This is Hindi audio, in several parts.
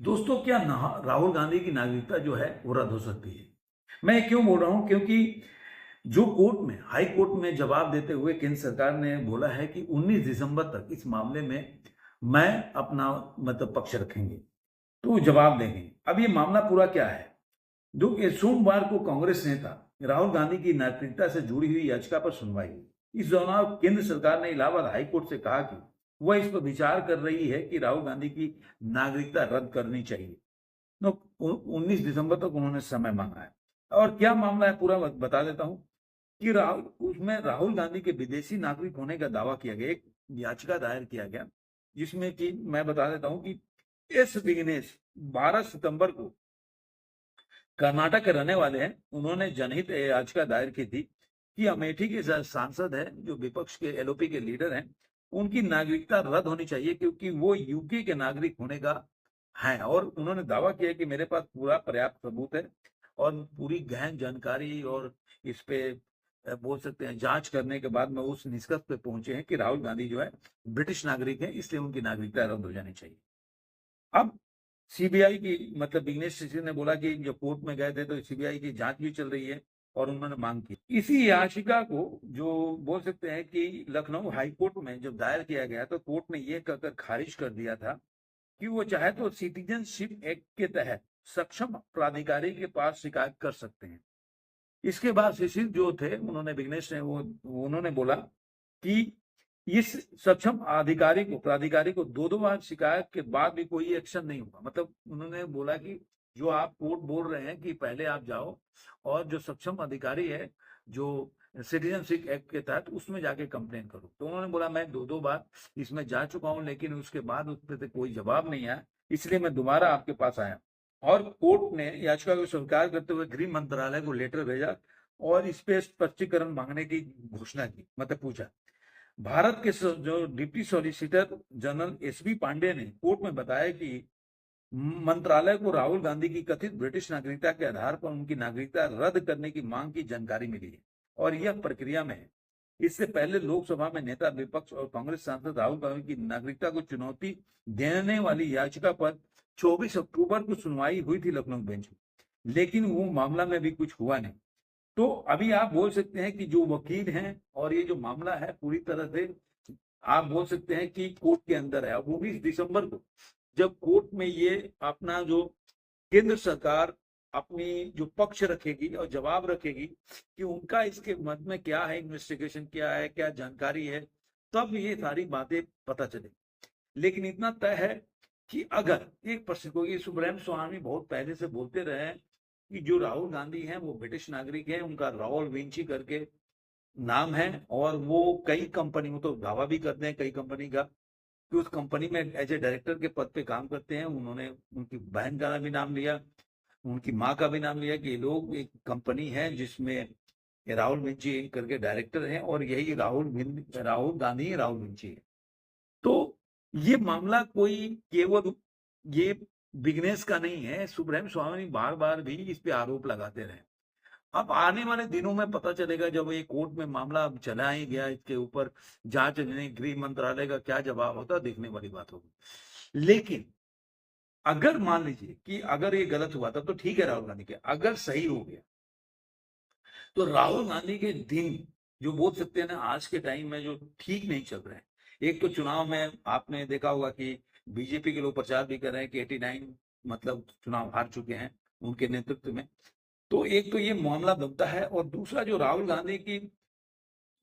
दोस्तों, क्या राहुल गांधी की नागरिकता जो है वो रद्द हो सकती है? मैं क्यों बोल रहा हूं? क्योंकि जो कोर्ट में, हाई कोर्ट में जवाब देते हुए केंद्र सरकार ने बोला है कि 19 दिसंबर तक इस मामले में मैं अपना मतलब पक्ष रखेंगे, तो जवाब देंगे। अब ये मामला पूरा क्या है? जो कि सोमवार को कांग्रेस नेता राहुल गांधी की नागरिकता से जुड़ी हुई याचिका पर सुनवाई हुई। इस दौरान केंद्र सरकार ने इलाहाबाद हाई कोर्ट से कहा कि वह इस पर विचार कर रही है कि राहुल गांधी की नागरिकता रद्द करनी चाहिए। तो 19 दिसंबर तक उन्होंने समय मांगा है। और क्या मामला है पूरा बता देता हूं कि राहुल उसमें राहुल गांधी के विदेशी नागरिक होने का दावा किया गया, एक याचिका दायर किया गया, जिसमें कि मैं बता देता हूं कि एस विग्नेश 12 सितंबर को कर्नाटक के रहने वाले हैं। उन्होंने जनहित याचिका दायर की थी कि अमेठी के सांसद हैं, जो विपक्ष के एलओपी के लीडर हैं, उनकी नागरिकता रद्द होनी चाहिए क्योंकि वो यूके के नागरिक होने का है। और उन्होंने दावा किया कि मेरे पास पूरा पर्याप्त सबूत है और पूरी गहन जानकारी और इस पे बोल सकते हैं जांच करने के बाद में उस निष्कर्ष पे पहुंचे हैं कि राहुल गांधी जो है ब्रिटिश नागरिक है, इसलिए उनकी नागरिकता रद्द हो जानी चाहिए। अब सीबीआई की मतलब विघ्नेश शिशिर ने बोला कि जब कोर्ट में गए थे तो सीबीआई की जांच भी चल रही है और उन्होंने मांग की। इसी याचिका को जो बोल सकते हैं कि लखनऊ हाई कोर्ट में जब दायर किया गया तो कोर्ट ने यह कहकर खारिज कर दिया था कि वो चाहे तो सिटीजनशिप एक्ट के तहत सक्षम प्राधिकारी के पास शिकायत कर सकते हैं। इसके बाद शिशिर जो थे, उन्होंने विघ्नेश ने वो उन्होंने बोला कि इस सक्षम अधिकारी को प्राधिकारी को दो बार शिकायत के बाद भी कोई एक्शन नहीं हुआ। मतलब उन्होंने बोला कि जो आप कोर्ट बोल रहे हैं कि पहले आप जाओ और जो सक्षम अधिकारी है, जो सिटीजनशिप एक्ट के तहत, उसमें जाके कंप्लेन करो। तो उन्होंने बोला मैं दो बार इसमें जा चुका हूं, लेकिन उसके बाद उस पर कोई जवाब नहीं आया, इसलिए मैं दोबारा आपके पास आया। और कोर्ट ने याचिका को स्वीकार करते हुए गृह मंत्रालय को लेटर भेजा और इस पे स्पष्टीकरण मांगने की घोषणा की, मतलब पूछा। भारत के जो deputy solicitor general SB Pandey ने कोर्ट में बताया कि मंत्रालय को राहुल गांधी की कथित ब्रिटिश नागरिकता के आधार पर उनकी नागरिकता रद्द करने की मांग की जानकारी मिली है और यह प्रक्रिया में है। इससे पहले लोकसभा में नेता विपक्ष और कांग्रेस सांसद राहुल गांधी की नागरिकता को चुनौती देने वाली याचिका पर 24 अक्टूबर को सुनवाई हुई थी लखनऊ बेंच में, लेकिन वो मामला में भी कुछ हुआ नहीं। तो अभी आप बोल सकते हैं कि जो वकील हैं और ये जो मामला है पूरी तरह से आप बोल सकते हैं कि कोर्ट के अंदर है। अब 19 दिसंबर को जब कोर्ट में ये अपना जो केंद्र सरकार अपनी जो पक्ष रखेगी और जवाब रखेगी कि उनका इसके मत में क्या है, इन्वेस्टिगेशन क्या है, क्या जानकारी है, तब ये सारी बातें पता चलेगी। लेकिन इतना तय है कि अगर एक प्रश्न को, ये सुब्रह्म स्वामी बहुत पहले से बोलते रहे हैं कि जो राहुल गांधी हैं वो ब्रिटिश नागरिक हैं, उनका राहुल विंची करके नाम है और वो कई कंपनी में तो दावा भी करते हैं कई कंपनी का कि उस कंपनी में एज ए डायरेक्टर के पद पे काम करते हैं। उन्होंने उनकी बहन का भी नाम लिया, उनकी माँ का भी नाम लिया कि ये लोग एक कंपनी है जिसमें राहुल विंची करके डायरेक्टर हैं और यही राहुल गांधी राहुल विंची है। तो ये मामला कोई केवल ये बिजनेस का नहीं है। सुब्रह्म स्वामी बार बार भी इस पे आरोप लगाते रहे। अब आने वाले दिनों में पता चलेगा, जब ये कोर्ट में मामला चला ही गया, इसके ऊपर जांच गृह मंत्रालय का क्या जवाब होता है, देखने वाली बात होगी। लेकिन अगर मान लीजिए कि अगर ये गलत हुआ था तो ठीक है, राहुल गांधी के अगर सही हो गया तो राहुल गांधी के दिन जो बोल सकते हैं ना आज के टाइम में जो ठीक नहीं चल रहे हैं। एक तो चुनाव में आपने देखा होगा कि बीजेपी के लोग प्रचार भी कर रहे हैं कि 89 मतलब चुनाव हार चुके हैं उनके नेतृत्व में। तो एक तो ये मामला बनता है और दूसरा जो राहुल गांधी की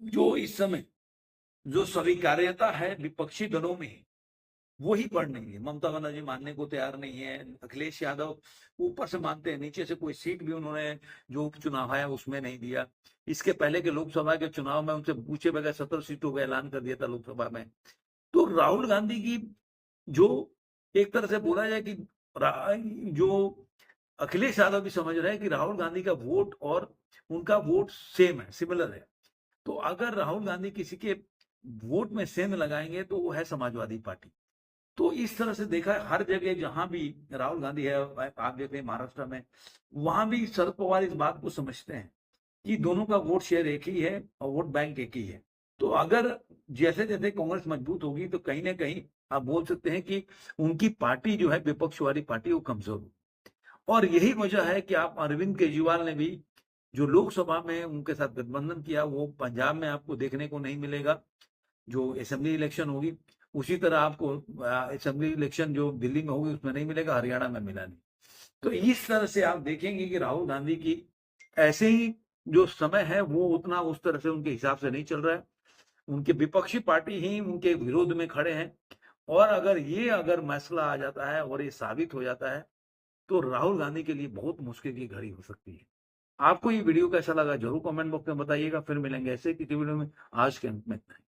जो इस समय जो स्वीकार्यता है विपक्षी दलों में, वो ही बढ़ नहीं है। ममता बनर्जी मानने को तैयार नहीं है, अखिलेश यादव ऊपर से मानते हैं, नीचे से कोई सीट भी उन्होंने जो उपचुनाव है उसमें नहीं दिया। इसके पहले के लोकसभा के चुनाव में उनसे पूछे बगैर 17 सीटों का ऐलान कर दिया था लोकसभा में। तो राहुल गांधी की जो एक तरह से बोला जाए कि जो अखिलेश यादव भी समझ रहे हैं कि राहुल गांधी का वोट और उनका वोट सेम है, सिमिलर है। तो अगर राहुल गांधी किसी के वोट में सेंध लगाएंगे तो वो है समाजवादी पार्टी। तो इस तरह से देखा है हर जगह जहां भी राहुल गांधी है, आप देखते हैं महाराष्ट्र में, वहां भी शरद पवार इस बात को समझते हैं कि दोनों का वोट शेयर एक ही है और वोट बैंक एक ही है। तो अगर जैसे जैसे कांग्रेस मजबूत होगी तो कहीं ना कहीं आप बोल सकते हैं कि उनकी पार्टी जो है विपक्ष वाली पार्टी वो कमजोर हो। और यही वजह है कि आप अरविंद केजरीवाल ने भी जो लोकसभा में उनके साथ गठबंधन किया वो पंजाब में आपको देखने को नहीं मिलेगा। जो असेंबली इलेक्शन होगी उसी तरह आपको असेंबली इलेक्शन जो दिल्ली में होगी उसमें नहीं मिलेगा, हरियाणा में मिला नहीं। तो इस तरह से आप देखेंगे कि राहुल गांधी की ऐसे ही जो समय है वो उतना उस तरह से उनके हिसाब से नहीं चल रहा है। उनके विपक्षी पार्टी ही उनके विरोध में खड़े हैं। और अगर मसला आ जाता है और ये साबित हो जाता है तो राहुल गांधी के लिए बहुत मुश्किल की घड़ी हो सकती है। आपको ये वीडियो कैसा लगा जरूर कमेंट बॉक्स में बताइएगा। फिर मिलेंगे ऐसे किसी वीडियो में। आज के अंत में इतना ही।